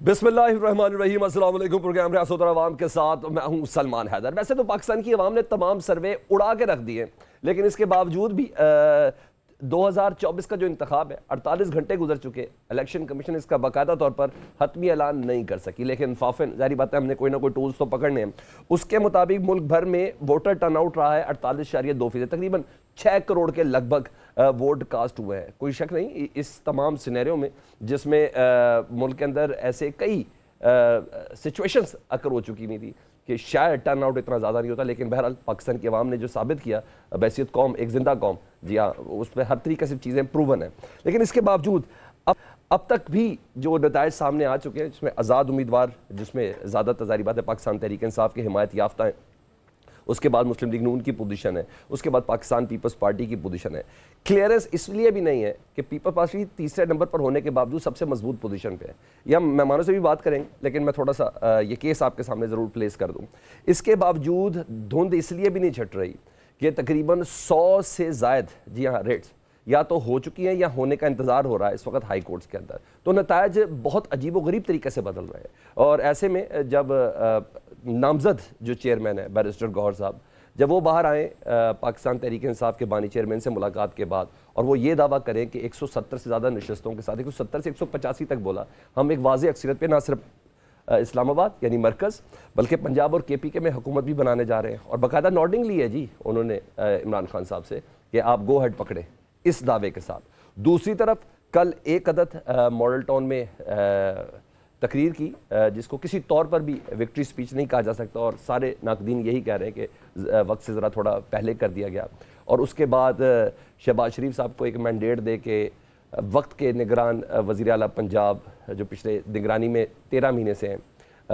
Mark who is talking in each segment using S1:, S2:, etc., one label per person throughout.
S1: बिस्मिल्लाहिर्रहमानिर्रहीम, अस्सलाम वालेकुम। प्रोग्राम रियासत और अवाम के साथ मैं हूं सलमान हैदर। वैसे तो पाकिस्तान की अवाम ने तमाम सर्वे उड़ा के रख दिए, लेकिन इसके बावजूद भी 2024 का जो इंतखाब है 48 घंटे गुजर चुके, इलेक्शन कमीशन इसका बाकायदा तौर पर हतमी ऐलान नहीं कर सकी। लेकिन फाफिन जारी बात है, हमने कोई ना कोई टूल्स तो पकड़ने हैं। उसके मुताबिक मुल्क भर में वोटर टर्नआउट रहा है 48.2%, तकरीबन 6 करोड़ के लगभग वोट कास्ट हुए हैं। कोई शक नहीं इस तमाम सिनेरियो में, जिसमें मुल्क के अंदर ऐसे कई सिचुएशंस अकर हो चुकी नहीं थी कि शायद टर्न आउट इतना ज़्यादा नहीं होता। लेकिन बहरहाल पाकिस्तान की आवाम ने जो साबित किया, बैसियत कौम एक जिंदा कौम, जी हाँ, उस पर हर तरीके से चीज़ें प्रूवन हैं। लेकिन इसके बावजूद अब तक भी जो नताइज सामने आ चुके हैं, जिसमें आज़ाद उम्मीदवार, जिसमें ज़्यादा जारी बात है पाकिस्तान तहरीक इंसाफ की हिमायत याफ्ता है, उसके बाद मुस्लिम लीग नून की पोजीशन है, उसके बाद पाकिस्तान पीपल्स पार्टी की पोजीशन है। क्लियरेंस इसलिए भी नहीं है कि पीपल्स पार्टी तीसरे नंबर पर होने के बावजूद सबसे मजबूत पोजीशन पे है। या मेहमानों से भी बात करेंगे, लेकिन मैं थोड़ा सा ये केस आपके सामने ज़रूर प्लेस कर दूँ। इसके बावजूद धुंध इसलिए भी नहीं छट रही कि तकरीबन 100 से ज़ायद, जी हाँ, रेट्स या तो हो चुकी हैं या होने का इंतज़ार हो रहा है इस वक्त हाई कोर्ट्स के अंदर। तो नतायज बहुत अजीब व गरीब तरीके से बदल रहे हैं। और ऐसे में जब नामजद जो चेयरमैन है बैरिस्टर गौहर साहब, जब वो बाहर आए पाकिस्तान तहरीक इंसाफ के बानी चेयरमैन से मुलाकात के बाद, और वो ये दावा करें कि 170 से ज़्यादा नशस्तों के साथ, 170 से 185 तक बोला, हम एक वाज़ेह अक्सरियत पे ना सिर्फ इस्लामाबाद यानी मरकज़ बल्कि पंजाब और KPK में हुकूमत भी बनाने जा रहे हैं। और बाकायदा नॉटिंग ली है जी उन्होंने इमरान खान साहब से कि आप गो हेड पकड़े इस दावे के साथ। दूसरी तरफ कल एक अदद मॉडल टाउन में तकरीर की, जिसको किसी तौर पर भी विक्ट्री स्पीच नहीं कहा जा सकता, और सारे नाकदीन यही कह रहे हैं कि वक्त से ज़रा थोड़ा पहले कर दिया गया। और उसके बाद शहबाज शरीफ साहब को एक मैंडेट दे के वक्त के निगरान वज़ीर आला पंजाब, जो पिछले निगरानी में 13 महीने से हैं,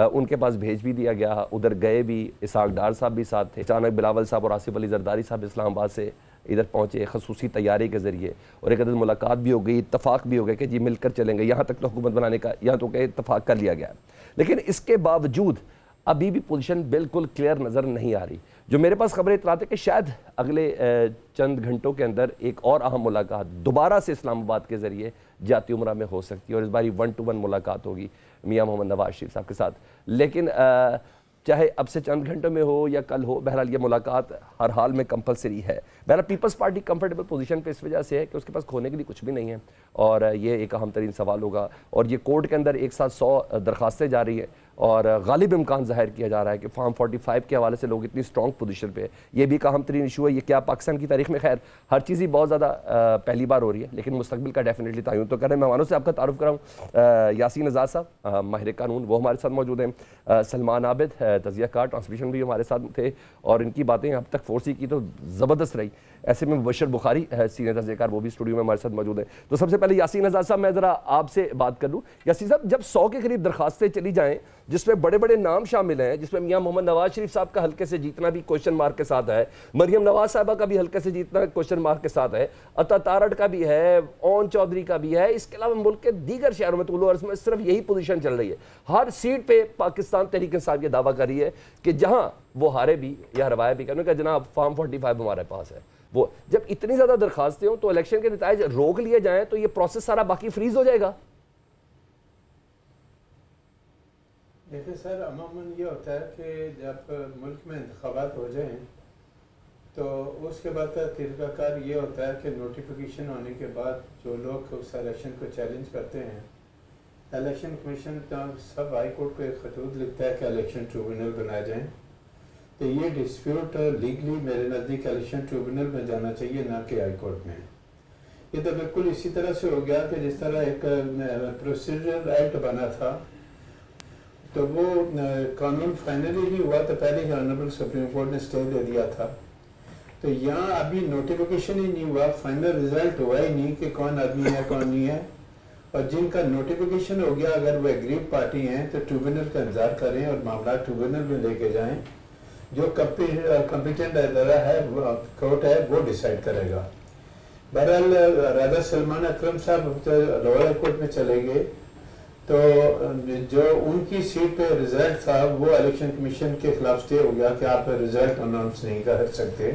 S1: उनके पास भेज भी दिया गया। उधर गए भी, इसहाक डार साहब भी साथ थे, अचानक बिलावल साहब और आसिफ अली जरदारी साहब इस्लामाबाद से इधर पहुँचे खसूसी तैयारी के ज़रिए, और एक अदद मुलाकात भी हो गई, इत्तफाक भी हो गया कि जी मिलकर चलेंगे। यहाँ तक तो हुकूमत बनाने का यहाँ तो क्या इत्तफाक कर लिया गया। लेकिन इसके बावजूद अभी भी पोजीशन बिल्कुल क्लियर नज़र नहीं आ रही। जो मेरे पास खबरें इतलात है कि शायद अगले चंद घंटों के अंदर एक और अहम मुलाकात दोबारा से इस्लामाबाद के ज़रिए जाती उमरा में हो सकती है, और इस बारी 1-to-1 मुलाकात होगी मियाँ मोहम्मद नवाज शरीफ साहब के साथ। लेकिन चाहे अब से चंद घंटों में हो या कल हो, बहरहाल ये मुलाकात हर हाल में कंपलसरी है। बहरहाल पीपल्स पार्टी कंफर्टेबल पोजीशन पे इस वजह से है कि उसके पास खोने के लिए कुछ भी नहीं है, और ये एक अहम तरीन सवाल होगा। और ये कोर्ट के अंदर एक साथ 100 दरखास्तें जा रही हैं, और गालिब इम्कान ज़ाहिर किया जा रहा है कि फार्म 45 के हवाले से लोग इतनी स्ट्रॉन्ग पोजीशन पे है। ये भी एक अहम तरीन इशू है। ये क्या पाकिस्तान की तारीख में, खैर हर चीज़ ही बहुत ज़्यादा पहली बार हो रही है, लेकिन मुस्तकबिल का डेफिनेटली तयन तो करें। मेहमानों से आपका तारुफ कराऊँ, यासीन आज़ाद साहब माहिर कानून, वो हमारे साथ मौजूद हैं। सलमान आबिद तज़ियाकार ट्रांसमिशन भी हमारे साथ थे, और इनकी बातें अब तक फोर्सी की तो ज़बरदस्त रही। ऐसे में मुबशर बुखारी सीनियर तज़ियाकार, वो भी स्टूडियो में हमारे साथ मौजूद हैं। तो सबसे पहले यासीन आज़ाद साहब, मैं ज़रा आपसे बात कर लूँ। यासीन साहब, जब 100 के करीब दरखास्तें चली जाएँ, जिसमें बड़े बड़े नाम शामिल हैं, जिसमें मियाँ मोहम्मद नवाज शरीफ साहब का हल्के से जीतना भी क्वेश्चन मार्क के साथ है, मरियम नवाज साहबा का भी हल्के से जीतना क्वेश्चन मार्क के साथ है, अता तारड़ का भी है, ओन चौधरी का भी है, इसके अलावा मुल्क के दीगर शहरों में तुलो अर्ज़ में सिर्फ यही पोजीशन चल रही है। हर सीट पे पाकिस्तान तहरीक इंसाफ ये दावा कर रही है कि जहाँ वो हारे भी या हरवाए भी, कहने का जनाब फार्म 45 हमारे पास है। वो जब इतनी ज़्यादा दरखास्तें हों तो इलेक्शन के नतीजे रोक लिए जाएँ तो ये प्रोसेस सारा बाकी फ्रीज हो जाएगा।
S2: देखिए सर, अमूमन ये होता है कि जब मुल्क में इंतखाबात हो जाएं तो उसके बाद का तरीक़ाकार ये होता है कि नोटिफिकेशन होने के बाद जो लोग उस इलेक्शन को चैलेंज करते हैं, इलेक्शन कमीशन सब हाई कोर्ट को एक खतूत लिखता है कि इलेक्शन ट्रिब्यूनल बनाए जाएं। तो ये डिस्प्यूट लीगली मेरे नज़दीक इलेक्शन ट्रिब्यूनल में जाना चाहिए, ना कि हाई कोर्ट में। ये तो बिल्कुल इसी तरह से हो गया कि जिस तरह एक प्रोसीजरल एक्ट बना था, तो वो कानून फाइनली नहीं हुआ तो पहले ही ऑनरेबल सुप्रीम कोर्ट ने स्टे दे दिया था। तो यहाँ अभी नोटिफिकेशन ही नहीं हुआ, फाइनल रिजल्ट हुआ ही नहीं कि कौन आदमी है कौन नहीं है। और जिनका नोटिफिकेशन हो गया, अगर वो एग्रीव पार्टी हैं तो ट्रिब्यूनल का इंतजार करें और मामला ट्रिब्यूनल में लेके जाएं। जो कम्पिटेंट अदारा है, कोर्ट है, वो डिसाइड करेगा। बहरहाल राजा सलमान अकरम साहब लोअर कोर्ट में चले गए, तो जो उनकी सीट पे रिजल्ट था वो इलेक्शन कमीशन के खिलाफ स्टे हो गया कि आप रिजल्ट अनाउंस नहीं कर सकते।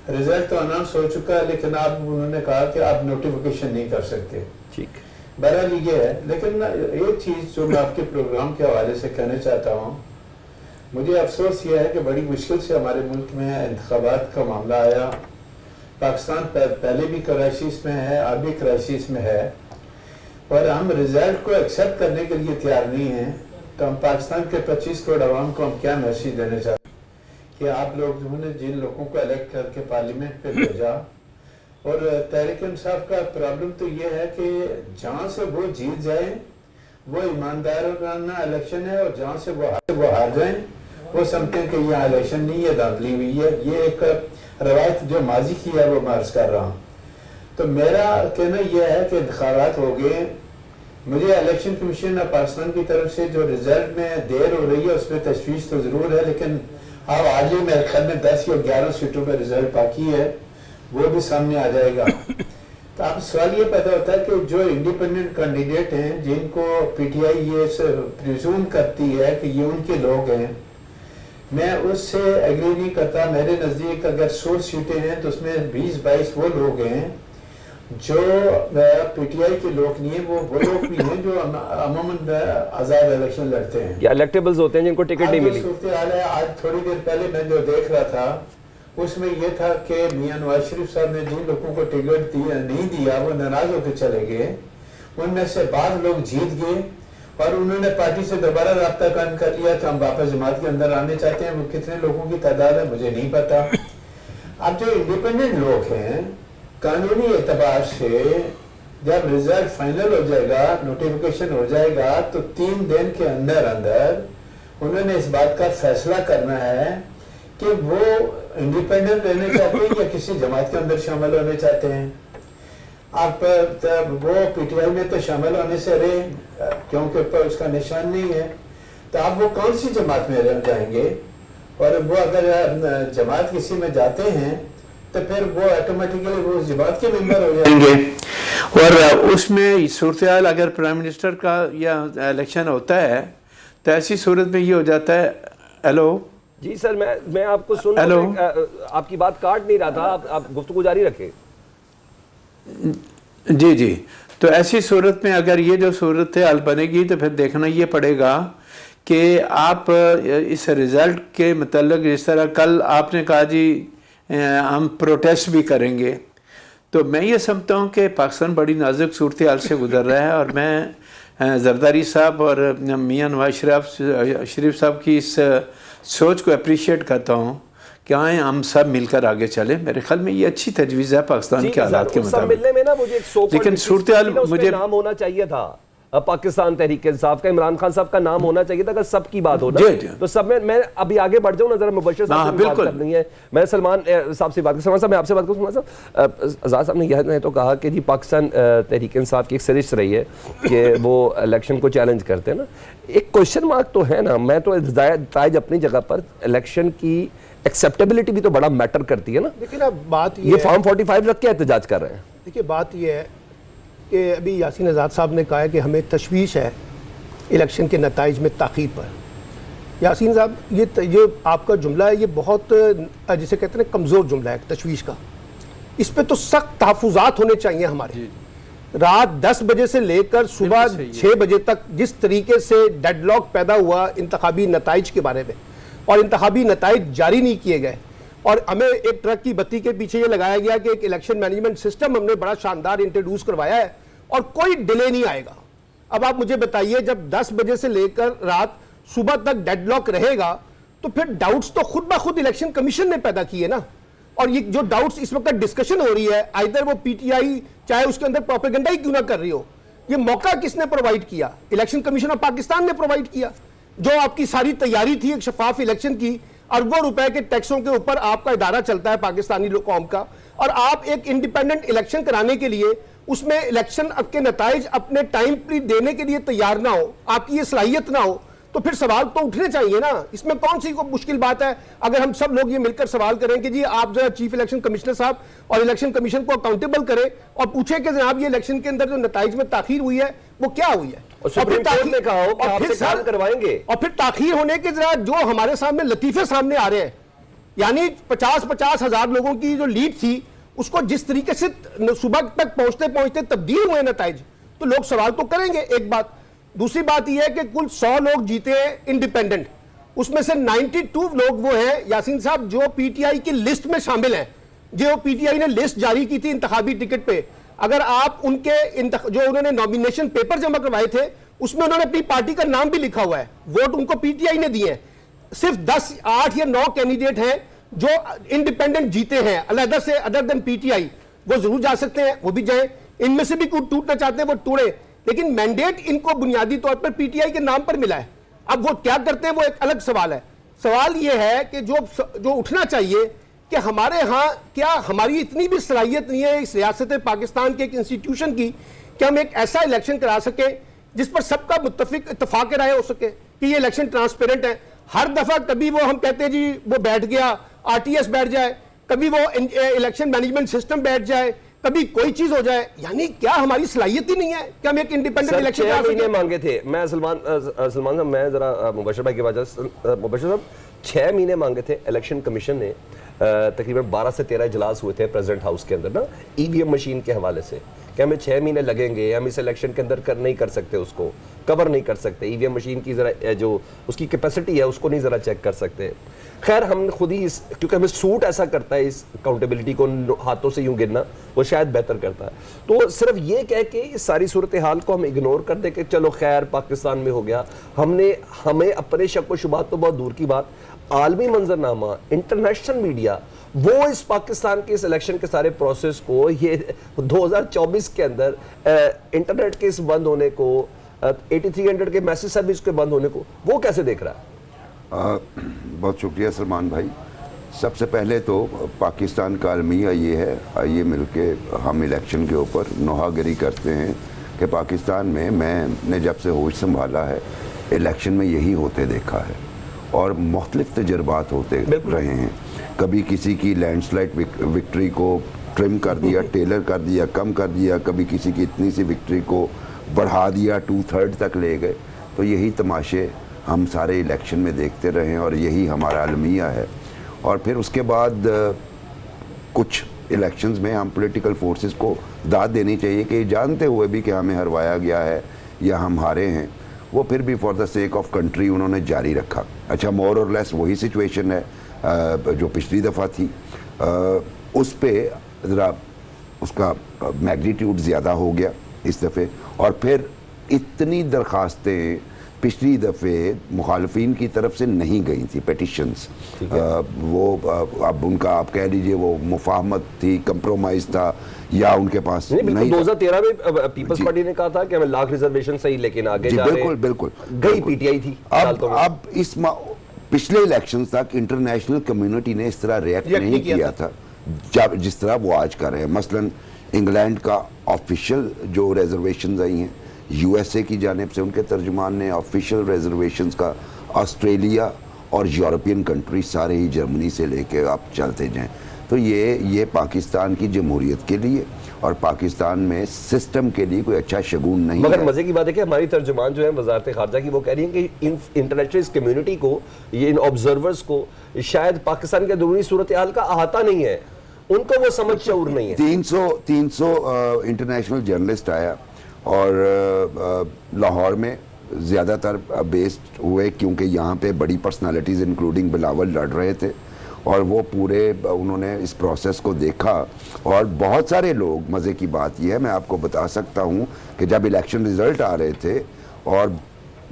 S2: रिजल्ट तो अनाउंस हो चुका है, लेकिन आप उन्होंने कहा कि आप नोटिफिकेशन नहीं कर सकते।
S1: ठीक।
S2: बहरहाल ये है। लेकिन ना एक चीज़ जो मैं आपके प्रोग्राम के हवाले से कहना चाहता हूँ, मुझे अफसोस ये है कि बड़ी मुश्किल से हमारे मुल्क में इंतखाबात का मामला आया। पाकिस्तान पहले भी क्राइसिस में है, अब भी क्राइसिस में है, और हम रिजल्ट को एक्सेप्ट करने के लिए तैयार नहीं हैं। तो हम पाकिस्तान के 25 करोड़ आवाम को हम क्या मैसेज देना चाहते हैं कि आप लोग जो है जिन लोगों को इलेक्ट करके पार्लियामेंट पे भेजा, और तहरीक इंसाफ का प्रॉब्लम तो ये है कि जहाँ से वो जीत जाए वो ईमानदाराना इलेक्शन है, और जहाँ से वो हार जाए वो समझते हैं कि यहाँ इलेक्शन नहीं है, धांधली हुई है। ये एक रवायत जो माजी की है वो मार्च कर रहा हूँ। तो मेरा कहना यह है कि इंतखाबात हो गए। मुझे इलेक्शन कमीशन ऑफ पाकिस्तान की तरफ से जो रिजल्ट में देर हो रही है उसमें तशवीश तो ज़रूर है, लेकिन अब आज ही मेरे ख्याल में 10 या 11 सीटों पर रिजल्ट बाकी है, वो भी सामने आ जाएगा। तो अब सवाल ये पैदा होता है कि जो इंडिपेंडेंट कैंडिडेट हैं, जिनको पीटीआई ये प्रिज्यूम करती है कि ये उनके लोग हैं, मैं उससे एग्री नहीं करता। मेरे नज़दीक अगर 100 सीटें हैं तो उसमें 20-22 वो लोग हैं जो पीटीआई के लोग नहीं है, वो लोग भी हैं जो अमूमन आज़ाद इलेक्शन लड़ते हैं
S1: या इलेक्टेबल्स होते हैं जिनको टिकट नहीं मिली।
S2: सूरत हाल है, आज थोड़ी देर पहले मैं जो देख रहा था उसमें यह था कि मियां नवाज शरीफ साहब ने जिन लोगों को टिकट नहीं दिया वो नाराज होकर चले गए। उनमें से बाद लोग जीत गए और उन्होंने पार्टी से दोबारा रब्ता कायम कर लिया कि हम वापस जमात के अंदर आने चाहते हैं। वो कितने लोगों की तादाद है मुझे नहीं पता। अब जो इंडिपेंडेंट लोग हैं, कानूनी एतबार से जब रिजल्ट फाइनल हो जाएगा, नोटिफिकेशन हो जाएगा, तो 3 दिन के अंदर अंदर उन्होंने इस बात का फैसला करना है कि वो इंडिपेंडेंट रहना चाहते हैं या किसी जमात के अंदर शामिल होने चाहते हैं। आप वो पीटीआई में तो शामिल होने से रहे क्योंकि ऊपर उसका निशान नहीं है, तो आप वो कौन सी जमात में रह जाएंगे? और वो अगर जमात किसी में जाते हैं तो फिर वो ऑटोमेटिकली वो जमात के मेंबर हो जाएंगे। और उसमें सूरत हाल अगर प्राइम मिनिस्टर का या इलेक्शन होता है तो ऐसी सूरत में ये हो जाता है। हेलो
S1: जी सर, मैं आपको सुन आपकी बात काट नहीं रहा था, आप गुफ्तगू जारी रखें।
S2: जी जी, तो ऐसी सूरत में अगर ये जो सूरत हाल बनेगी तो फिर देखना ये पड़ेगा कि आप इस रिज़ल्ट के मतलब, जिस तरह कल आपने कहा जी हम प्रोटेस्ट भी करेंगे, तो मैं ये समझता हूँ कि पाकिस्तान बड़ी नाजुक सूरत हाल से गुजर रहा है। और मैं जरदारी साहब और मियां नवाज शरीफ साहब की इस सोच को अप्रिशिएट करता हूँ कि आए हम सब मिलकर आगे चले। मेरे ख्याल में ये अच्छी तजवीज़ है पाकिस्तान के हालात के मुताबिक। लेकिन सूरत हाल मुझे नाम
S1: होना चाहिए था पाकिस्तान तहरीक इंसाफ का, इमरान खान साहब का नाम होना चाहिए था। अगर सबकी बात हो ना तो सब में, मैं अभी आगे बढ़ जाऊं ना, जरा मुबश्शिर साहब से बात करनी है। मैं सलमान साहब से बात कर, सलमान साहब मैं आपसे बात करूं। सलमान साहब, आज़ाद साहब ने यह तो कहा कि जी पाकिस्तान तहरीक इंसाफ की एक सरिश रही है कि वो इलेक्शन को चैलेंज करते हैं ना। एक क्वेश्चन मार्क तो है ना। मैं तो ताज अपनी जगह पर, इलेक्शन की एक्सेप्टेबिलिटी भी तो बड़ा मैटर करती है ना।
S3: लेकिन अब बात
S1: ये फॉर्म 45 रख के एहतजाज कर रहे हैं।
S3: देखिए बात ये है कि अभी यासीन आज़ाद साहब ने कहा है कि हमें तशवीश है इलेक्शन के नताइज में ताख़ीर पर। यासीन साहब, ये आपका जुमला है, ये बहुत जिसे कहते हैं कमज़ोर जुमला है तशवीश का। इस पर तो सख्त तहफ़्फ़ुज़ात होने चाहिए हमारे। रात 10 बजे से लेकर सुबह 6 बजे तक जिस तरीके से डेडलॉक पैदा हुआ इंतखाबी नताइज के बारे में, और इंतखाबी नताइज जारी नहीं किए गए, और हमें एक ट्रक की बत्ती के पीछे ये लगाया गया कि एक इलेक्शन मैनेजमेंट सिस्टम हमने बड़ा शानदार इंट्रोड्यूस करवाया है और कोई डिले नहीं आएगा। अब आप मुझे बताइए, जब 10 बजे से लेकर रात सुबह तक डेडलॉक रहेगा तो फिर डाउट्स तो खुद ब खुद इलेक्शन कमीशन ने पैदा किए ना। और ये जो डाउट्स इस वक्त डिस्कशन हो रही है, आइदर वो पीटीआई चाहे उसके अंदर प्रोपेगेंडा ही क्यों ना कर रही हो, ये मौका किसने प्रोवाइड किया? इलेक्शन कमीशन ऑफ पाकिस्तान ने प्रोवाइड किया। जो आपकी सारी तैयारी थी एक शफाफ इलेक्शन की, अरबों रुपए के टैक्सों के ऊपर आपका इदारा चलता है पाकिस्तानी कौम का, और आप एक इंडिपेंडेंट इलेक्शन कराने के लिए उसमें इलेक्शन के नताइज अपने टाइम पर देने के लिए तैयार ना हो, आपकी ये सलाहियत ना हो, तो फिर सवाल तो उठने चाहिए ना। इसमें कौन सी मुश्किल बात है अगर हम सब लोग ये मिलकर सवाल करें कि जी आप जरा चीफ इलेक्शन कमिश्नर साहब और इलेक्शन कमीशन को अकाउंटेबल करें और पूछे कि जनाब ये इलेक्शन के अंदर जो नताइज में ताखीर हुई है वो क्या हुई है,
S1: और फिर
S3: ताखीर होने के जरा जो हमारे सामने लतीफे सामने आ रहे हैं, यानी 50-50 हजार लोगों की जो लीड थी उसको जिस तरीके से सुबह तक पहुंचते पहुंचते तब्दील हुए नताइज, तो लोग सवाल तो करेंगे, एक बात। दूसरी बात यह है कि कुल 100 लोग जीते हैं इंडिपेंडेंट, उसमें से 92 लोग वो हैं यासीन साहब जो पीटीआई की लिस्ट में शामिल हैं, जो पीटीआई ने लिस्ट जारी की थी इंतखाबी टिकट पे। अगर आप उनके जो उन्होंने नॉमिनेशन पेपर जमा करवाए थे उसमें उन्होंने अपनी पार्टी का नाम भी लिखा हुआ है, वोट उनको पीटीआई ने दिए हैं। सिर्फ 10, 8 या 9 कैंडिडेट हैं जो इंडिपेंडेंट जीते हैं अलहदा से, अदर देन पीटीआई। वो जरूर जा सकते हैं, वो भी जाए, इनमें से भी कोई टूटना चाहते हैं वो टूटे, लेकिन मैंडेट इनको बुनियादी तौर पर पीटीआई के नाम पर मिला है। अब वो क्या करते हैं वो एक अलग सवाल है। सवाल ये है कि जो उठना चाहिए कि हमारे यहाँ क्या हमारी इतनी भी सलाहियत नहीं है इस रियासत पाकिस्तान के एक इंस्टीट्यूशन की कि हम एक ऐसा इलेक्शन करा सके जिस पर सबका मुत्तफिक इत्तफाक राय हो सके कि ये इलेक्शन ट्रांसपेरेंट है। हर दफा कभी वो हम कहते हैं जी वो बैठ गया, आरटीएस बैठ जाए, कभी वो इलेक्शन मैनेजमेंट सिस्टम बैठ जाए, कभी कोई चीज हो जाए। यानी क्या हमारी सलाहियत ही नहीं है कि हम एक इंडिपेंडेंट इलेक्शन करा सके?
S1: मांगे थे। मैं सलमान साहब, मैं जरा मुबशर भाई की वजह, मुबशर साहब 6 महीने मांगे थे इलेक्शन कमीशन ने। तकरीबन 12 से 13 इजलास हुए थे प्रेसिडेंट हाउस के अंदर ना, ईवीएम मशीन के हवाले से कि हमें 6 महीने लगेंगे, हम इस इलेक्शन के अंदर नहीं कर सकते, उसको कवर नहीं कर सकते, ईवीएम मशीन की जरा जो उसकी कैपेसिटी है उसको नहीं जरा चेक कर सकते। खैर हम खुद ही क्योंकि हमें सूट ऐसा करता है इस अकाउंटेबिलिटी को हाथों से यूं गिनना, वो शायद बेहतर करता है। तो सिर्फ ये कह के इस सारी सूरत हाल को हम इग्नोर कर दे कि चलो खैर पाकिस्तान में हो गया, हमें अपने शक व शुबात तो बहुत दूर की बात, आलमी मंजरनामा, इंटरनेशनल मीडिया, वो इस पाकिस्तान के इस इलेक्शन के सारे प्रोसेस को, ये 2024 के अंदर इंटरनेट के इस बंद होने को, 8300 के मैसेज सर्विस के बंद होने को, वो कैसे देख रहा है?
S4: बहुत शुक्रिया सलमान भाई। सबसे पहले तो पाकिस्तान का अलमिया ये है, आइए मिलके हम इलेक्शन के ऊपर नोहागिरी करते हैं कि पाकिस्तान में मैंने जब से होश संभाला है इलेक्शन में यही होते देखा है और मुख्तलिफ तजर्बात होते रहे हैं। कभी किसी की लैंडस्लाइड विक्ट्री को ट्रिम कर दिया, टेलर कर दिया, कम कर दिया, कभी किसी की इतनी सी विक्ट्री को बढ़ा दिया, 2/3 तक ले गए। तो यही तमाशे हम सारे इलेक्शन में देखते रहे और यही हमारा अलमिया है। और फिर उसके बाद कुछ इलेक्शंस में हम पॉलिटिकल फोर्सेस को दाद देनी चाहिए कि जानते हुए भी कि हमें हरवाया गया है या हम हारे हैं, वो फिर भी for the sake of country उन्होंने जारी रखा। अच्छा, मोर और लेस वही सिचुएशन है जो पिछली दफ़ा थी। उस पे ज़रा उसका मैग्नीट्यूड ज़्यादा हो गया इस दफ़े, और फिर इतनी दरख्वास्तें पिछली दफ़े मुखालफिन की तरफ से नहीं गई थी, पेटिशंस। वो अब उनका आप कह लीजिए वो मुफाहमत थी, कंप्रोमाइज़ था, या उनके पास नहीं।
S1: 2013 में पीपल्स पार्टी ने कहा था कि हमें लाख रिजर्वेशन सही, लेकिन आगे जा रहे हैं।
S4: बिल्कुल
S1: गई पीटीआई थी।
S4: अब इस पिछले इलेक्शन तक इंटरनेशनल कम्युनिटी ने इस तरह रिएक्ट नहीं किया था जिस तरह वो आज कर रहे हैं। मसलन इंग्लैंड का ऑफिशियल जो रिजर्वेशन आई हैं यूएसए की जानिब से, उनके तर्जुमान ने ऑफिशियल रिजर्वेशंस का, ऑस्ट्रेलिया और यूरोपियन कंट्री सारे ही, जर्मनी से लेके आप चलते जाएं, तो ये पाकिस्तान की जमहूरियत के लिए और पाकिस्तान में सिस्टम के लिए कोई अच्छा शगुन नहीं है।
S1: मगर मजे की बात है कि हमारी तर्जुमान जो है वजारत खारजा की, वो कह रही है कि इन इंटरनेशनल कम्युनिटी को, ये इन ऑब्जर्वर्स को शायद पाकिस्तान के अंदरूनी सूरत हाल का अहाता नहीं है, उनको वो समझ शऊर नहीं है।
S4: 300 इंटरनेशनल जर्नलिस्ट आया और लाहौर में ज़्यादातर बेस्ड हुए क्योंकि यहाँ पे बड़ी पर्सनालिटीज़ इंक्लूडिंग बिलावल लड़ रहे थे, और वो पूरे उन्होंने इस प्रोसेस को देखा। और बहुत सारे लोग, मज़े की बात यह है, मैं आपको बता सकता हूँ कि जब इलेक्शन रिज़ल्ट आ रहे थे और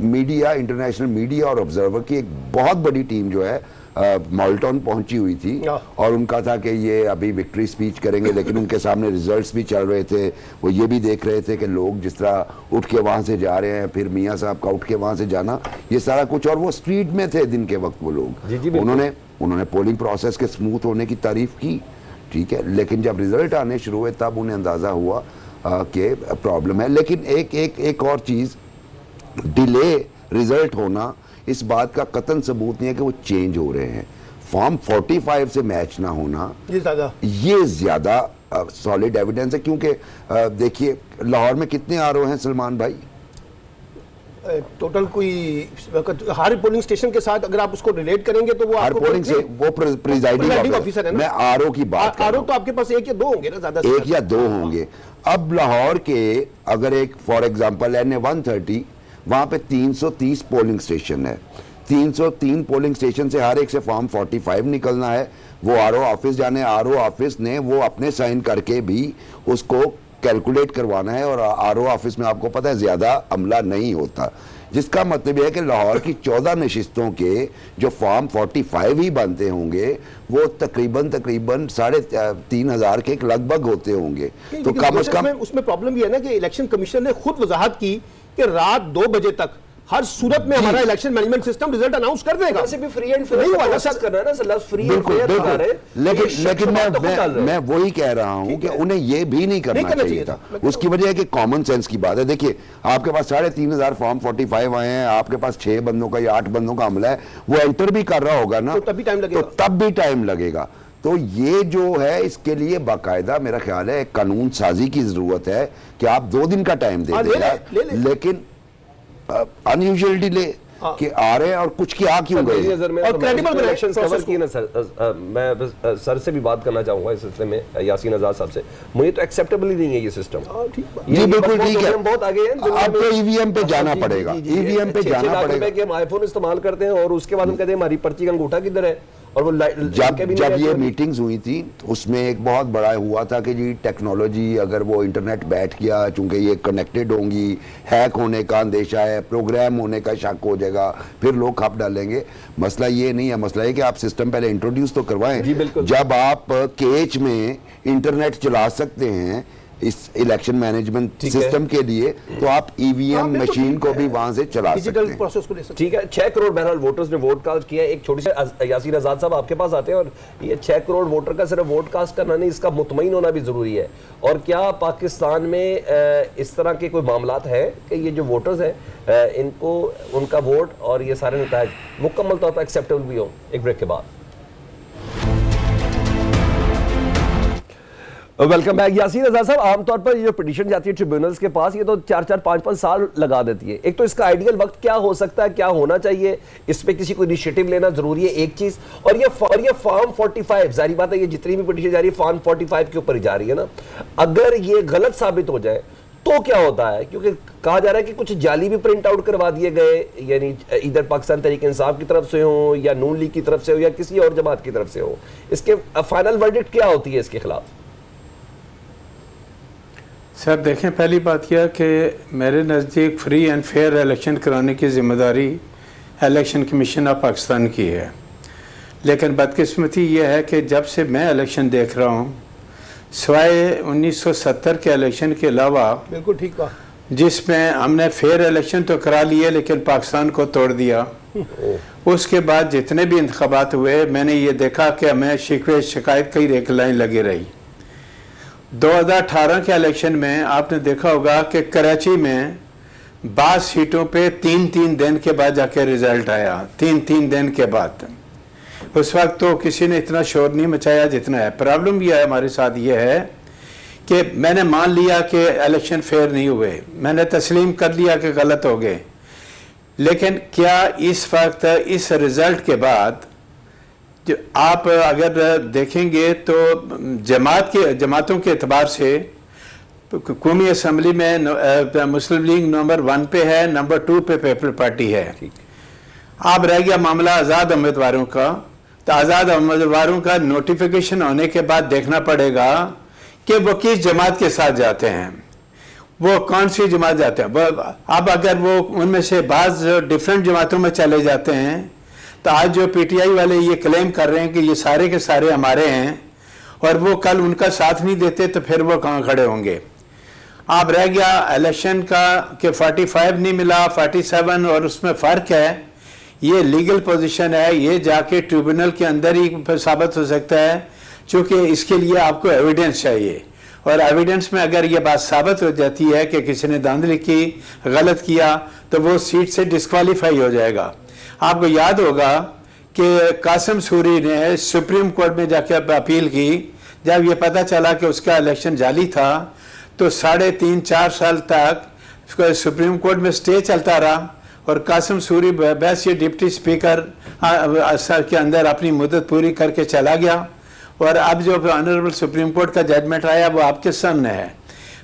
S4: मीडिया, इंटरनेशनल मीडिया और ऑब्जर्वर की एक बहुत बड़ी टीम जो है मॉल्टन पहुंची हुई थी, और उनका था कि ये अभी विक्ट्री स्पीच करेंगे, लेकिन उनके सामने रिजल्ट्स भी चल रहे थे। वो ये भी देख रहे थे कि लोग जिस तरह उठ के वहाँ से जा रहे हैं, फिर मियाँ साहब का उठ के वहाँ से जाना, ये सारा कुछ, और वो स्ट्रीट में थे दिन के वक्त वो लोग। उन्होंने पोलिंग प्रोसेस के स्मूथ होने की तारीफ की, ठीक है, लेकिन जब रिजल्ट आने शुरू हुए तब उन्हें अंदाज़ा हुआ कि प्रॉब्लम है। लेकिन एक और चीज़, डिले रिजल्ट होना इस बात का कतन सबूत नहीं है कि वो चेंज हो रहे हैं। फॉर्म 45 से मैच ना होना ये ज़्यादा सॉलिड एविडेंस है, क्योंकि देखिए लाहौर में कितने आरओ हैं सलमान भाई?
S3: टोटल कोई हर पोलिंग स्टेशन के साथ अगर आप उसको रिलेट करेंगे तो वो
S4: हर पोलिंग से वो प्रिजाइडिंग ऑफिसर है ना। मैं आरओ की बात कर रहा हूं।
S3: आरओ तो आपके पास 1 या 2 होंगे ना, ज्यादा
S4: 1 या 2 होंगे। अब लाहौर के अगर एक फॉर एग्जांपल NA-130 वहाँ पे 330 पोलिंग स्टेशन है, 303 पोलिंग स्टेशन से हर एक से फॉर्म 45 निकलना है, वो RO ऑफिस जाने, RO ऑफिस ने वो अपने साइन करके भी उसको कैलकुलेट करवाना है, और RO ऑफिस में आपको पता है ज़्यादा अमला नहीं होता, जिसका मतलब है कि लाहौर की 14 नशिस्तों के जो फॉर्म 45 ही बनते होंगे वो तकरीबन 3,500 के लगभग होते होंगे। तो कम से कम
S3: उसमें प्रॉब्लम ये है ना कि इलेक्शन कमीशन ने खुद वजाहत की कि रात 2 बजे तक हर सूरत में हमारा election management system result announce कर देगा।
S1: वैसे भी फ्री एंड फेयर
S3: नहीं हुआ ना
S1: प्रोसेस करना है ना सर, फ्री एंड
S4: बिल्कुल
S1: फेयर बता रहे,
S4: लेकिन मैं वही कह रहा हूं कि उन्हें ये भी नहीं करना चाहिए था। उसकी वजह है कि कॉमन सेंस की बात है। देखिए आपके पास 3,500 फॉर्म 45 आए हैं, आपके पास 6 बंदों का या 8 बंदों का अमला है, वो एंटर भी कर रहा होगा ना,
S3: तो तब भी टाइम लगेगा।
S4: तो ये जो है इसके लिए बाकायदा मेरा ख्याल है कानून साजी की जरूरत है कि आप 2 दिन का टाइम दे दें, लेकिन अनयूजुअल डिले कि आ रहे हैं और कुछ की आ क्यों गई
S3: और क्रेडिबल
S1: इलेक्शन कवर किए ना सर। मैं बस सर से भी बात करना चाहूंगा इस सिलसिले में, यासीन आजाद साहब से। मुझे तो एक्सेप्टेबल ही नहीं है ये सिस्टम।
S4: जी बिल्कुल ठीक है,
S1: बहुत आगे हैं,
S4: अब तो ईवीएम पे जाना पड़ेगा, ईवीएम पे जाना पड़ेगा
S1: कि हम आईफोन इस्तेमाल करते हैं और उसके बाद हम कहते हैं हमारी पर्ची का अंगूठा किधर है, और वो
S4: जब ये मीटिंग्स हुई थी उसमें एक बहुत बड़ा हुआ था कि जी टेक्नोलॉजी अगर वो इंटरनेट बैठ गया, चूंकि ये कनेक्टेड होंगी, हैक होने का अंदेशा है, प्रोग्राम होने का शक हो जाएगा, फिर लोग खप डालेंगे। मसला ये नहीं है, मसला है कि आप सिस्टम पहले इंट्रोड्यूस तो करवाएं। जब आप केच में इंटरनेट चला सकते हैं इस इलेक्शन मैनेजमेंट सिस्टम के लिए, तो आप ईवीएम मशीन को भी वहां से चला सकते हैं,
S3: प्रोसेस को ले सकते हैं।
S1: ठीक है। 6 करोड़ बहरहाल वोटर्स ने वोट कास्ट किया। एक छोटी सी यासीन आजाद साहब आपके पास आते हैं, और ये 6 करोड़ वोटर का सिर्फ वोट कास्ट करना नहीं, इसका मुतमईन होना भी जरूरी है। और क्या पाकिस्तान में इस तरह के कोई मामलात हैं कि ये जो वोटर्स हैं इनको उनका वोट और ये सारे नतायज मुकम्मल तौर पर एक्सेप्टेबल भी हो? एक ब्रेक के बाद वेलकम बैक। यासीन आजाद साहब, आमतौर पर ये जो पिटीशन जाती है ट्रिब्यूनल्स के पास, ये तो 4-4, 5-5 साल लगा देती है। एक तो इसका आइडियल वक्त क्या हो सकता है, क्या होना चाहिए, इस पे किसी को इनिशिएटिव लेना जरूरी है, एक चीज। और ये फॉर्म 45, जारी बात है ये जितनी भी पिटीशन जा रही है फॉर्म 45 के ऊपर ही जा रही है ना, अगर ये गलत साबित हो जाए तो क्या होता है? क्योंकि कहा जा रहा है कि कुछ जाली भी प्रिंट आउट करवा दिए गए, यानी इधर पाकिस्तान तहरीक इंसाफ की तरफ से हो या नून लीग की तरफ से हो या किसी और जमात की तरफ से हो, इसके फाइनल वर्डिक्ट क्या होती है इसके खिलाफ?
S2: सर देखें, पहली बात यह कि मेरे नज़दीक फ्री एंड फेयर इलेक्शन कराने की ज़िम्मेदारी इलेक्शन कमीशन ऑफ पाकिस्तान की है। लेकिन बदकिस्मती यह है कि जब से मैं इलेक्शन देख रहा हूँ, सिवाय 1970 के इलेक्शन के अलावा,
S3: बिल्कुल ठीक कहा,
S2: जिसमें हमने फेयर इलेक्शन तो करा लिए लेकिन पाकिस्तान को तोड़ दिया, उसके बाद जितने भी इंतखाबात हुए मैंने ये देखा कि हमें शिकवे शिकायत की एक लाइन लगी रही। 2018 के इलेक्शन में आपने देखा होगा कि कराची में 22 सीटों पे 3-3 दिन के बाद जाके रिजल्ट आया, 3-3 दिन के बाद। उस वक्त तो किसी ने इतना शोर नहीं मचाया जितना है। प्रॉब्लम यह है हमारे साथ यह है कि मैंने मान लिया कि इलेक्शन फेयर नहीं हुए, मैंने तस्लीम कर लिया कि गलत हो गए, लेकिन क्या इस वक्त इस रिज़ल्ट के बाद जो आप अगर देखेंगे तो जमातों के एतबार से कौमी असम्बली में मुस्लिम लीग नंबर 1 पे है, नंबर 2 पे पीपल पार्टी है। अब रह गया मामला आज़ाद उम्मीदवारों का, तो आज़ाद उम्मीदवारों का नोटिफिकेशन होने के बाद देखना पड़ेगा कि वो किस जमात के साथ जाते हैं, वो कौन सी जमात जाते हैं। अब अगर वो उनमें से बाज़ डिफरेंट जमातों में चले जाते हैं, तो आज जो पीटीआई वाले ये क्लेम कर रहे हैं कि ये सारे के सारे हमारे हैं और वो कल उनका साथ नहीं देते, तो फिर वो कहाँ खड़े होंगे। अब रह गया इलेक्शन का कि 45 नहीं मिला, 47, और उसमें फ़र्क है, ये लीगल पोजीशन है, ये जाके ट्रिब्यूनल के अंदर ही साबित हो सकता है, क्योंकि इसके लिए आपको एविडेंस चाहिए, और एविडेंस में अगर ये बात साबित हो जाती है कि किसी ने धांधली की, गलत किया, तो वो सीट से डिस्क्वालीफाई हो जाएगा। आपको याद होगा कि कासिम सूरी ने सुप्रीम कोर्ट में जाकर अपील की, जब ये पता चला कि उसका इलेक्शन जाली था, तो 3.5-4 साल तक सुप्रीम कोर्ट में स्टे चलता रहा, और कासिम सूरी बस ये डिप्टी स्पीकर सर के अंदर अपनी मुद्दत पूरी करके चला गया, और अब जो ऑनरेबल सुप्रीम कोर्ट का जजमेंट आया वो आपके सामने है।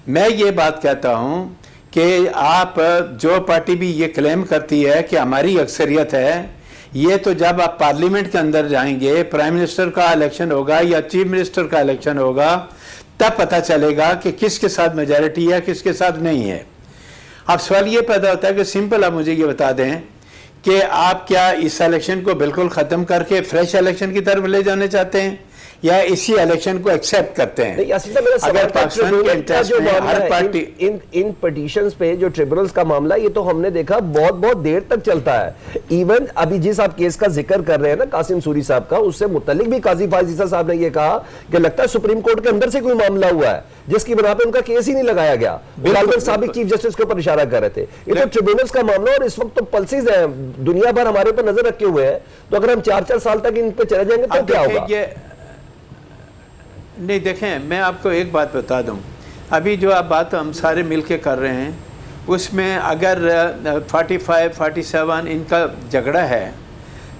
S2: मैं ये बात कहता हूँ कि आप जो पार्टी भी ये क्लेम करती है कि हमारी अक्सरियत है, ये तो जब आप पार्लियामेंट के अंदर जाएंगे, प्राइम मिनिस्टर का इलेक्शन होगा या चीफ मिनिस्टर का इलेक्शन होगा, तब पता चलेगा कि किसके साथ मेजॉरिटी है, किसके साथ नहीं है। अब सवाल ये पैदा होता है कि सिंपल आप मुझे ये बता दें कि आप क्या इस इलेक्शन को बिल्कुल ख़त्म करके फ्रेश इलेक्शन की तरफ ले जाने चाहते हैं या इसी इलेक्शन को एक्सेप्ट करते हैं?
S1: अगर
S2: पाकिस्तान के इंटरेस्ट में हर पार्टी
S1: इन पिटीशंस पे जो ट्रिब्यूनल्स का मामला, ये तो हमने देखा बहुत बहुत देर तक चलता है। इवन अभी जिस आप केस का जिक्र कर रहे हैं ना कासिम सूरी साहब का, उससे मुतल्लिक भी काजी फायजीसा साहब ने ये कहा कि लगता है सुप्रीम कोर्ट के अंदर से कोई मामला हुआ है जिसकी बिना पे उनका केस ही नहीं लगाया गया। बिलाल साबिक चीफ जस्टिस के ऊपर इशारा कर रहे थे। ये तो ट्रिब्यूनल्स का मामला, और इस वक्त तो पल्सेस है, दुनिया भर हमारे ऊपर नजर रखे हुए हैं। तो अगर हम 4-4 साल तक इन पे चले जाएंगे तो क्या होगा?
S2: नहीं, देखें, मैं आपको एक बात बता दूं, अभी जो आप बात हम सारे मिलके कर रहे हैं उसमें अगर 45-47 इनका झगड़ा है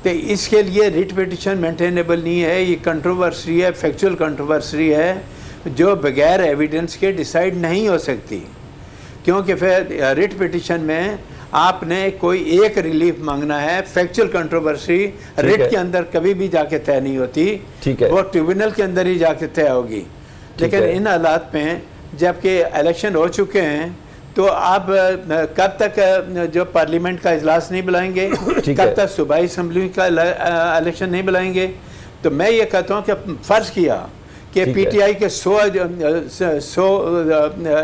S2: तो इसके लिए रिट पिटिशन मेंटेनेबल नहीं है। ये कंट्रोवर्सी है, फैक्चुअल कंट्रोवर्सी है जो बगैर एविडेंस के डिसाइड नहीं हो सकती, क्योंकि फिर रिट पिटिशन में आपने कोई एक रिलीफ मांगना है। फैक्चुअल कंट्रोवर्सी रिट के अंदर कभी भी जाके तय नहीं होती, वो ट्रिब्यूनल के अंदर ही जाके तय होगी। लेकिन इन हालात में जबकि इलेक्शन हो चुके हैं तो आप कब तक जो पार्लियामेंट का इजलास नहीं बुलाएंगे, कब तक सूबाई असम्बली का इलेक्शन नहीं बुलाएंगे? तो मैं ये कहता हूँ कि फ़र्ज़ किया कि पीटीआई के 100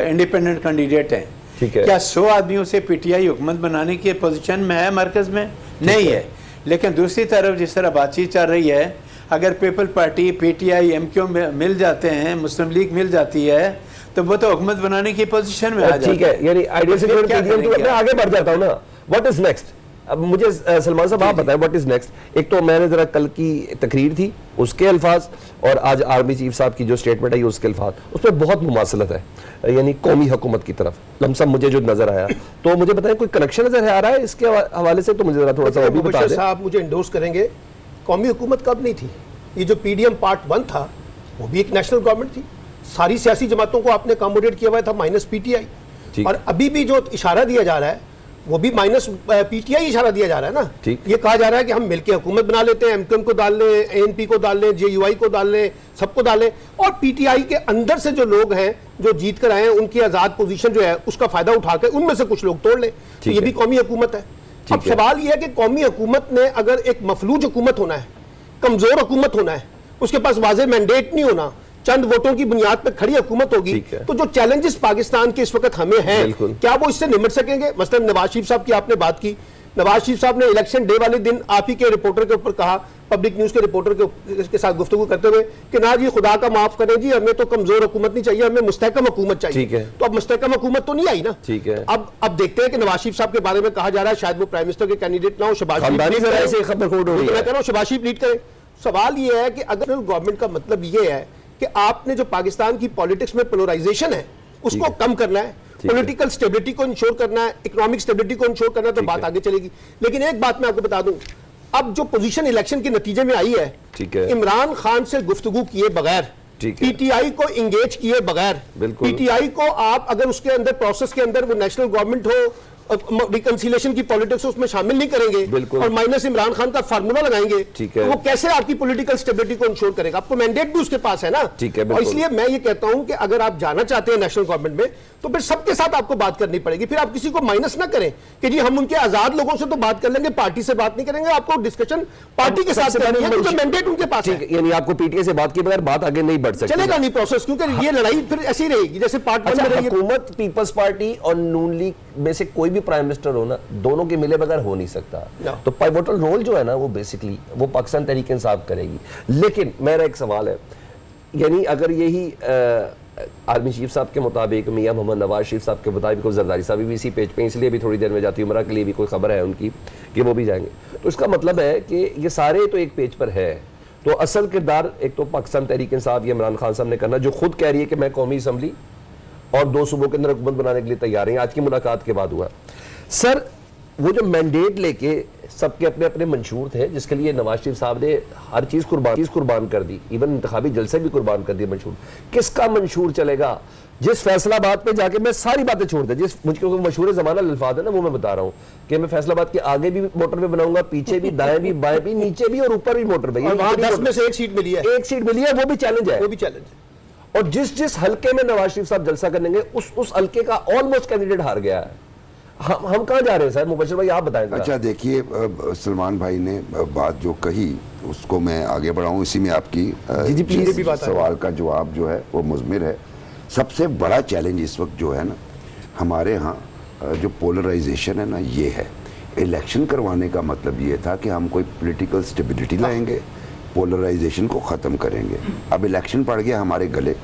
S2: इंडिपेंडेंट कैंडिडेट हैं, क्या 100 आदमियों से पीटीआई हुकूमत बनाने की पोजीशन में है मरकज़ में? नहीं है। लेकिन दूसरी तरफ जिस तरह बातचीत चल रही है, अगर पीपल पार्टी, पीटीआई, एमक्यू मिल जाते हैं, मुस्लिम लीग मिल जाती है, तो वो तो हुकूमत बनाने की पोजीशन में आ जाती है।
S1: ठीक है, यानी आइडियल सिचुएशन तो मैं आगे बढ़ जाता हूँ ना। What is next? अब मुझे सलमान साहब आप बताएं व्हाट इज नेक्स्ट। एक तो मैंने जरा कल की तकरीर थी उसके अल्फाज, और आज आर्मी चीफ साहब की जो स्टेटमेंट है उसके अल्फाज, उस पर बहुत मुमासलत है, यानी कौमी हुकूमत की तरफ लमसम मुझे जो नजर आया। तो मुझे बताएं कोई कनेक्शन नजर आ रहा है इसके हवाले से? तो मुझे जरा थोड़ा सा वो भी बता दें।
S3: साहब मुझे इंडोर्स करेंगे, कौमी हुकूमत कब नहीं थी? ये जो पीडीएम पार्ट 1 था वो भी एक नेशनल गवर्नमेंट थी, सारी सियासी जमातों को आपने अकोमोडेट किया हुआ था माइनस पीटीआई, और अभी भी जो इशारा दिया जा रहा है वो भी माइनस पीटीआई इशारा दिया जा रहा है ना। ये कहा जा रहा है कि हम मिलकर हुकूमत बना लेते हैं, एमक्यूएम को डाल लें, एएनपी को डाल लें, जेयूआई को डाल लें, सबको डालें, और पीटीआई के अंदर से जो लोग हैं जो जीत कर आए हैं उनकी आज़ाद पोजीशन जो है उसका फायदा उठाकर उनमें से कुछ लोग तोड़ लें। तो ये भी कौमी हुकूमत है। अब सवाल यह है कि कौमी हुकूमत ने अगर एक मफलूज हुकूमत होना है, कमजोर हुकूमत होना है, उसके पास वाज़ेह मैंडेट नहीं होना, चंद वोटों की बुनियाद पर खड़ी हुकूमत होगी, तो जो चैलेंजेस पाकिस्तान के इस वक्त हमें हैं, क्या वो इससे निपट सकेंगे? मसलन नवाज शरीफ साहब की आपने बात की, नवाज शरीफ साहब ने इलेक्शन डे वाले दिन आप ही के रिपोर्टर के ऊपर कहा, पब्लिक न्यूज के रिपोर्टर के साथ गुफ्तगू करते हुए कि ना जी खुदा का माफ करें जी, हमें तो कमजोर हुकूमत नहीं चाहिए, हमें मुस्तहकम हुकूमत चाहिए। तो अब मुस्तहकम हुकूमत तो नहीं आई ना। अब देखते हैं कि नवाज शरीफ साहब के बारे में कहा जा रहा है शायद वो प्राइम मिनिस्टर के कैंडिडेट ना हो, शहबाज शरीफ लीड करें। सवाल ये है कि अगर गवर्नमेंट का मतलब ये है कि आपने जो पाकिस्तान की पॉलिटिक्स में पोलराइजेशन है उसको कम करना है, पॉलिटिकल स्टेबिलिटी को इंश्योर करना है, इकोनॉमिक स्टेबिलिटी को इंश्योर करना है, तो बात आगे चलेगी। लेकिन एक बात मैं आपको बता दूं, अब जो पोजीशन इलेक्शन के नतीजे में आई है, इमरान खान से गुफ्तगू किए बगैर, पीटीआई को इंगेज किए बगैर, पीटीआई को आप अगर उसके अंदर प्रोसेस के अंदर वो नेशनल गवर्नमेंट हो, रिकंसिलेशन की पॉलिटिक्स उसमें शामिल नहीं करेंगे और माइनस इमरान खान का फार्मूला लगाएंगे, तो वो कैसे आपकी पॉलिटिकल स्टेबिलिटी को इंश्योर करेगा? आपको मैंडेट भी उसके पास है ना। और इसलिए मैं ये कहता हूं कि अगर आप जाना चाहते हैं नेशनल गवर्नमेंट में तो फिर सबके साथ आपको बात करनी पड़ेगी। फिर आप किसी को माइनस ना करें कि जी हम उनके आजाद लोगों से तो बात कर लेंगे, पार्टी से बात नहीं करेंगे। आपको डिस्कशन पार्टी के साथ करनी है क्योंकि मैंडेट उनके पास है।
S1: यानी आपको पीटीआई से बात किए बगैर बात आगे नहीं बढ़ सकती,
S3: चलेगा नहीं प्रोसेस, क्योंकि ये लड़ाई फिर ऐसी रहेगी जैसे पार्ट 1 में रही।
S1: हुकूमत पीपल्स पार्टी और नून लीग में से कोई भी प्राइम मिनिस्टर हो ना, दोनों के मिले बगैर हो नहीं सकता। तो पाइवोटल रोल जो है ना वो बेसिकली वो पाकिस्तान तहरीक इंसाफ करेगी। लेकिन मेरा एक सवाल है, यानी अगर यही आर्मी चीफ साहब के मुताबिक, मियां मोहम्मद नवाज शरीफ साहब के मुताबिक, जरदारी साहब भी इसी पेज पे, इसलिए भी थोड़ी देर में जाती उमरा के लिए भी कोई खबर है उनकी कि वो भी जाएंगे, तो इसका मतलब है कि ये सारे तो एक पेज पर है। तो असल किरदार एक तो पाकिस्तान तहरीक इंसाफ या इमरान खान साहब ने करना, जो खुद कह रही है कि मैं कौमी असम्बली और 2 सूबों के अंदर हुकूमत बनाने के लिए तैयार हैं। आज की मुलाकात के बाद हुआ सर, वो जो मैंडेट लेके सबके अपने अपने मंशूर थे, जिसके लिए नवाज शरीफ साहब ने हर चीज कुर्बान कर दी, इवन इंतखाबी जलसे भी कुर्बान कर दिए मंशूर। किसका मंशूर चलेगा? जिस फैसलाबाद पे जाके मैं सारी बातें छोड़ दे, जिस मुझको मशहूर जमाना अल्फाज है ना, वो मैं बता रहा हूँ कि मैं फैसलाबाद के आगे भी मोटरवे बनाऊंगा, पीछे भी, दाएं भी, बाएं भी, नीचे भी और ऊपर भी मोटरवे।
S3: और वहाँ 10 में से एक सीट मिली है,
S1: एक सीट मिली है, वो भी चैलेंज है,
S3: वो भी चैलेंज है।
S1: और जिस हल्के में नवाज शरीफ साहब जलसा करेंगे उस हल्के का ऑलमोस्ट कैंडिडेट हार गया है। हम कहाँ जा रहे हैं सर? मुबशिर भाई आप बताएं।
S4: अच्छा देखिए, सलमान भाई ने बात जो कही उसको मैं आगे बढ़ाऊं, इसी में आपकी
S1: जी प्लीज
S4: सवाल का जवाब जो है वो मुज़मिर है। सबसे बड़ा चैलेंज इस वक्त जो है ना हमारे यहाँ जो पोलराइजेशन है ना, ये है। इलेक्शन करवाने का मतलब ये था कि हम कोई पॉलिटिकल स्टेबिलिटी लाएंगे, पोलराइजेशन को ख़त्म करेंगे। अब इलेक्शन पड़ गया हमारे गले,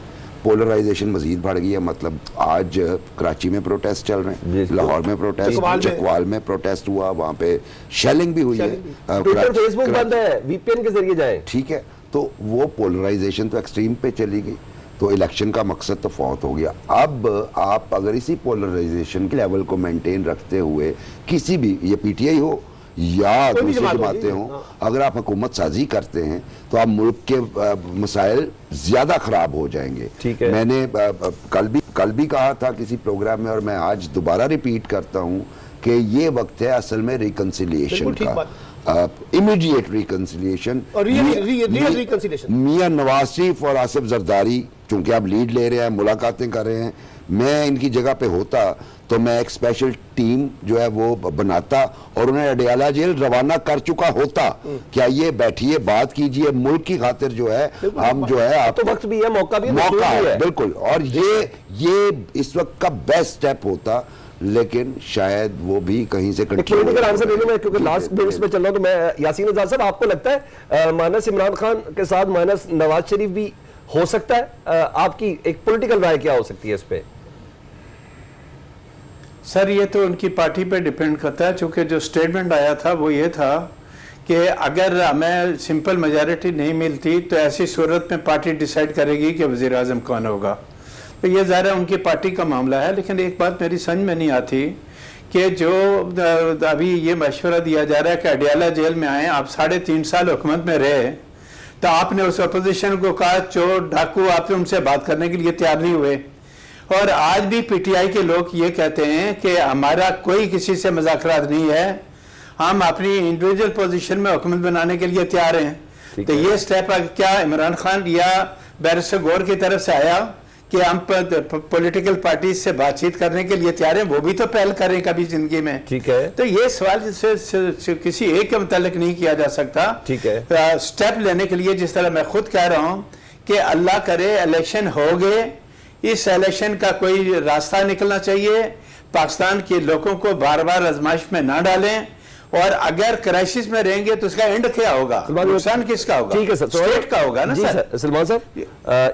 S4: पोलराइजेशन मजीद बढ़ गई है। मतलब आज कराची में प्रोटेस्ट चल रहे हैं, लाहौर में प्रोटेस्ट, चकवाल में प्रोटेस्ट हुआ, वहाँ पे शेलिंग भी हुई है,
S1: ट्विटर फेसबुक बंद है, वीपीएन के जरिए जाएं।
S4: ठीक है, तो वो पोलराइजेशन तो एक्सट्रीम पे चली गई, तो इलेक्शन का मकसद तो फौत हो गया। अब आप अगर इसी पोलराइजेशन के लेवल को मेंटेन रखते हुए किसी भी, ये पीटीआई हो या दूसरी जमातें हों, अगर आप हुकूमत साजी करते हैं तो आप मुल्क के मसाइल ज्यादा खराब हो जाएंगे।
S1: ठीक है।
S4: मैंने कल भी कहा था किसी प्रोग्राम में, और मैं आज दोबारा रिपीट करता हूं कि ये वक्त है असल में रिकंसिलिएशन का, इमीडिएट रिकंसिलिएशन
S3: और रियल रिकंसिलिएशन।
S4: मियां नवाज शरीफ और आसिफ जरदारी चूंकि आप लीड ले रहे हैं, मुलाकातें कर रहे हैं, मैं इनकी जगह पे होता तो मैं एक स्पेशल टीम जो है वो बनाता और उन्हें अडयाला जेल रवाना कर चुका होता। क्या ये बैठिए, बात कीजिए, मुल्क की खातिर जो है हम जो है आप
S1: तो वक्त भी है, मौका भी
S4: है बिल्कुल, और ये इस वक्त का बेस्ट स्टेप होता, लेकिन शायद वो भी कहीं से
S1: पॉलिटिकल आंसर देने में, क्योंकि लास्ट मिनट्स में चल रहा हूं, तो मैं यासीन आजाद साहब, आपको लगता है माइनस इमरान खान के साथ माइनस नवाज शरीफ भी हो सकता है? आपकी एक पॉलिटिकल राय क्या हो सकती है इस पे?
S2: सर ये तो उनकी पार्टी पे डिपेंड करता है, क्योंकि जो स्टेटमेंट आया था वो ये था कि अगर हमें सिंपल मेजॉरिटी नहीं मिलती तो ऐसी सूरत में पार्टी डिसाइड करेगी कि वज़ीर आज़म कौन होगा। तो ये ज़ाहिर है उनकी पार्टी का मामला है। लेकिन एक बात मेरी समझ में नहीं आती कि जो अभी ये मशवरा दिया जा रहा है कि अडयाला जेल में आए, आप 3.5 साल हुकूमत में रहे, तो आपने उस अपोजिशन को कहा चोर डाकू, आपने उनसे बात करने के लिए तैयार नहीं हुए। और आज भी पीटीआई के लोग ये कहते हैं कि हमारा कोई किसी से मुज़ाकरात नहीं है, हम अपनी इंडिविजुअल पोजीशन में हुकूमत बनाने के लिए तैयार हैं। तो ये स्टेप क्या इमरान खान या बैरिस्टर गौर की तरफ से आया कि हम पॉलिटिकल पार्टी से बातचीत करने के लिए तैयार हैं, वो भी तो पहल करें कभी जिंदगी में।
S1: ठीक है,
S2: तो ये सवाल से किसी एक के मुतालिक नहीं किया जा सकता।
S1: ठीक है,
S2: स्टेप लेने के लिए जिस तरह मैं खुद कह रहा हूँ कि अल्लाह करे इलेक्शन हो गए, इस इलेक्शन का कोई रास्ता निकलना चाहिए, पाकिस्तान के लोगों को बार बार आजमाइश में ना डालें, और अगर क्राइसिस में रहेंगे तो उसका एंड क्या होगा, नुकसान किसका होगा?
S1: ठीक है सर,
S2: स्टेट का होगा ना सर।
S1: सलमान साहब,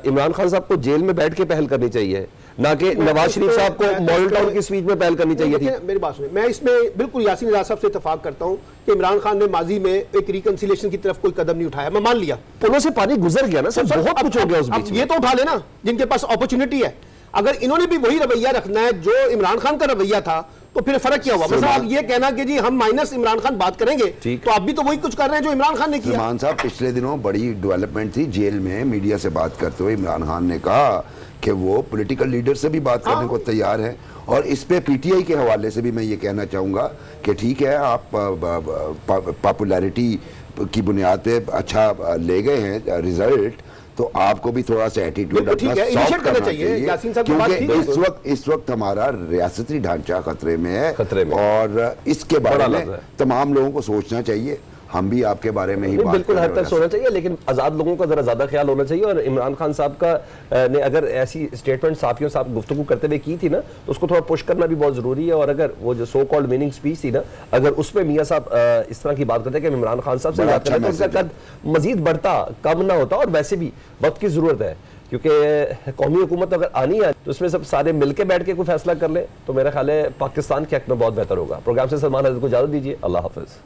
S1: इमरान खान साहब को जेल में बैठ के पहल करनी चाहिए, ना कि नवाज शरीफ साहब को मॉडल टाउन की स्पीच में पहल करनी चाहिए थी।
S3: मेरी बात सुनिए, मैं इसमें बिल्कुल यासीन आजाद साहब से इत्तेफाक करता हूं कि इमरान खान ने माजी में एक रिकंसिलिएशन की तरफ कोई कदम नहीं उठाया, मैं मान लिया,
S1: पुलों से पानी गुजर गया ना सर, बहुत कुछ हो गया उस बीच में।
S3: ये तो उठा लेना जिनके पास अपॉर्चुनिटी है। अगर इन्होंने भी वही रवैया रखना है जो इमरान खान का रवैया था, तो फिर फर्क क्या हुआ? मतलब आप ये कहना कि जी हम माइनस इमरान खान बात करेंगे, तो आप भी तो वही कुछ कर रहे हैं जो इमरान खान ने किया।
S4: सलमान साहब, पिछले दिनों बड़ी डेवलपमेंट थी, जेल में मीडिया से बात करते हुए इमरान खान ने कहा कि वो पॉलिटिकल लीडर से भी बात करने को तैयार है। और इस पे पीटीआई के हवाले से भी मैं ये कहना चाहूँगा कि ठीक है, आप पॉपुलैरिटी की बुनियाद पे अच्छा ले गए हैं रिजल्ट, तो आपको भी थोड़ा सा एटीट्यूड अपना सॉफ्ट करना चाहिए, क्योंकि इस वक्त हमारा रियासती ढांचा खतरे में है, और इसके बारे में तमाम लोगों को सोचना चाहिए। हम भी आपके बारे में ही बात
S1: बिल्कुल हद तक सोचना चाहिए, लेकिन आज़ाद लोगों का जरा ज्यादा ख्याल होना चाहिए। और इमरान खान साहब का ने अगर ऐसी स्टेटमेंट साफियों साहब गुफ्तगू करते हुए की थी ना, तो उसको थोड़ा पुश करना भी बहुत जरूरी है। और अगर वो जो सो कॉल्ड मीनिंग स्पीच थी ना, अगर उसमें मियां साहब इस तरह की बात करते कि इमरान खान साहब से बात करें, तो उसका कद मजीद बढ़ता, कम ना होता। और वैसे भी वक्त की जरूरत है, क्योंकि कौमी हुकूमत अगर आनी है तो उसमें सब सारे मिलकर बैठ के कोई फैसला कर ले, तो मेरा ख्याल है पाकिस्तान के हक में बहुत बेहतर होगा। प्रोग्राम से सलमान हज़रत को इजाजत दीजिए, अल्लाह हाफिज।